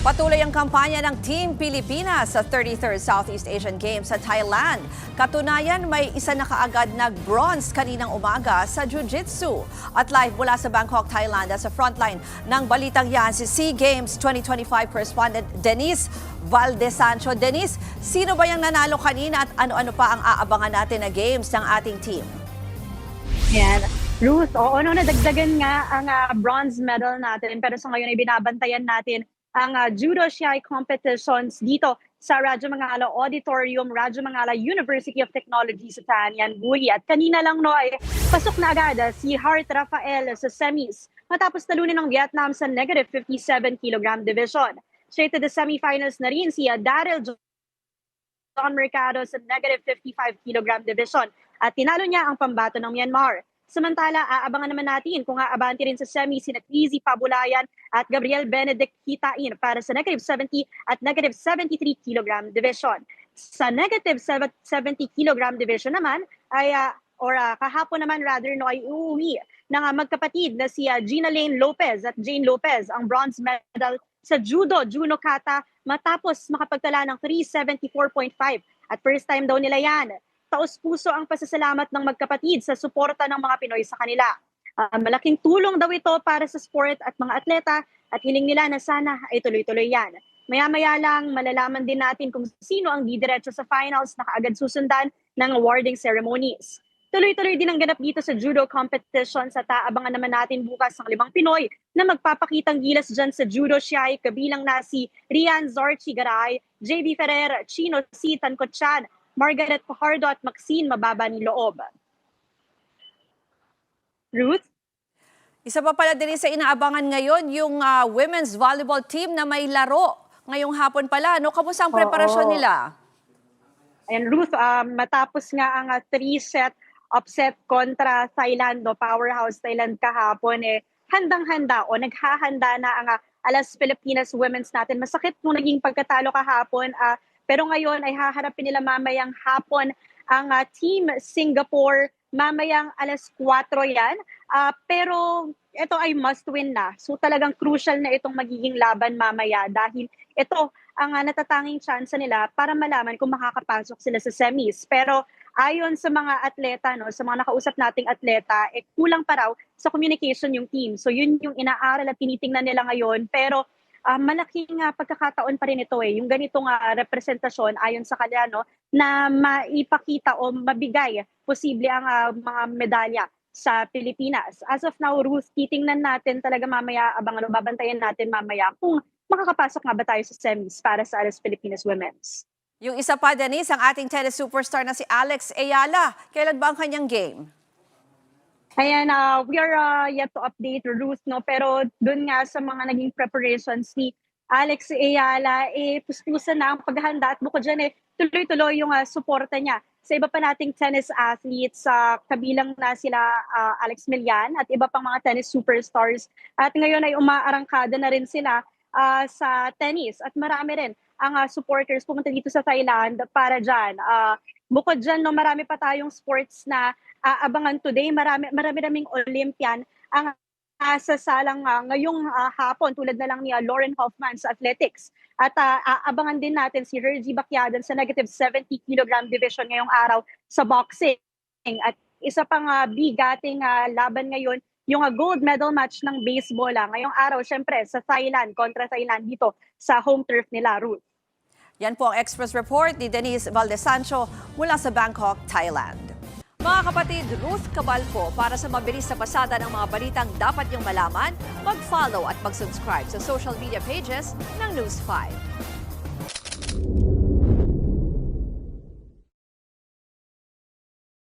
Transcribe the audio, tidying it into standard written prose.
Patuloy ang kampanya ng Team Pilipinas sa 33rd Southeast Asian Games sa Thailand. Katunayan, may isa na kaagad nag-bronze kaninang umaga sa Jiu-Jitsu. At live mula sa Bangkok, Thailand, sa frontline ng balitang yan si SEA Games 2025 correspondent Denise Valdesancho. Denise, sino ba yung nanalo kanina at ano-ano pa ang aabangan natin na games ng ating team? Yan. Ruth, nadagdagan nga ang bronze medal natin. Pero sa ngayon ay binabantayan natin ang Judo Shiai competitions dito sa Radyo Mangala Auditorium, Radyo Mangala University of Technology sa Tanian, Buli. At kanina lang ay pasok na agad si Hart Rafael sa semis matapos talunin ng Vietnam sa negative 57 kg division. Straight to the semifinals na rin si Daryl John Mercado sa negative 55 kg division at tinalo niya ang pambato ng Myanmar. Samantala, aabangan naman natin kung aabanti rin sa semi sina Easy Pabulayan at Gabriel Benedict Kitain para sa negative 70 at negative 73 kg division. Sa negative 70 kg division naman ay kahapon naman ay uuwi ng magkapatid na si Gina Lane Lopez at Jane Lopez ang bronze medal sa judo kata matapos makapagtala ng 374.5 at first time daw nila yan. Taos-puso ang pasasalamat ng magkapatid sa suporta ng mga Pinoy sa kanila. Malaking tulong daw ito para sa sport at mga atleta at hiling nila na sana ay tuloy-tuloy yan. Maya-maya lang malalaman din natin kung sino ang didiretso sa finals na kaagad susundan ng awarding ceremonies. Tuloy-tuloy din ang ganap dito sa judo competitions at aabangan naman natin bukas ang 5 Pinoy na magpapakitang gilas dyan sa Judo Shiai, kabilang na si Rian Zorchi Garay, JB Ferrer, Chino C. Tancochan, Margaret Fajardo at Maxine Mababa ni Loob. Ruth? Isa pa pala din sa inaabangan ngayon yung women's volleyball team na may laro ngayong hapon pala. Kamusta ang preparasyon nila? And Ruth, matapos nga ang 3-set upset kontra Thailand, powerhouse Thailand kahapon, handang-handa o naghahanda na ang Alas Pilipinas women's natin. Masakit nung naging pagkatalo kahapon, pero ngayon ay haharapin nila mamayang hapon ang Team Singapore. Mamayang alas 4 yan. Pero ito ay must win na. So talagang crucial na itong magiging laban mamaya dahil ito ang natatanging chance nila para malaman kung makakapasok sila sa semis. Pero ayon sa mga atleta, sa mga nakausap nating atleta, kulang pa raw sa communication yung team. So yun yung inaaral at tinitingnan nila ngayon. Pero malaking pagkakataon pa rin ito yung ganitong representasyon ayon sa kanila na maipakita o mabigay posible ang mga medalya sa Pilipinas. As of now, Ruth, titingnan natin talaga mamaya, babantayan natin mamaya kung makakapasok nga ba tayo sa semis para sa Alas Pilipinas Women's. Yung isa pa, Denise, ang ating tennis superstar na si Alex Ayala. Kailan ba ang kanyang game? Ayan, we are yet to update Ruth, pero doon nga sa mga naging preparations ni Alex Ayala, puspusan na ang paghahanda at bukod dyan, tuloy-tuloy yung suporta niya sa iba pa nating tennis athletes, kabilang na sila Alex Milian at iba pang mga tennis superstars. At ngayon ay umaarangkada na rin sila sa tennis at marami rin ang supporters pumunta dito sa Thailand para dyan. Bukod dyan, marami pa tayong sports na aabangan today. Marami-raming Olympian ang sasalang ngayong hapon tulad na lang ni Lauren Hoffman sa athletics. At aabangan din natin si Reggie Bacyadan sa negative 70 kg division ngayong araw sa boxing. At isa pang bigating laban ngayon, yung gold medal match ng baseball ngayong araw, syempre sa Thailand, kontra Thailand dito sa home turf nila, Ruth. Yan po ang Express Report ni Denise Valdesancho mula sa Bangkok, Thailand. Mga kapatid, Ruth Cabal po para sa mabilis na pasada ng mga balitang dapat niyong malaman, mag-follow at mag-subscribe sa social media pages ng News 5.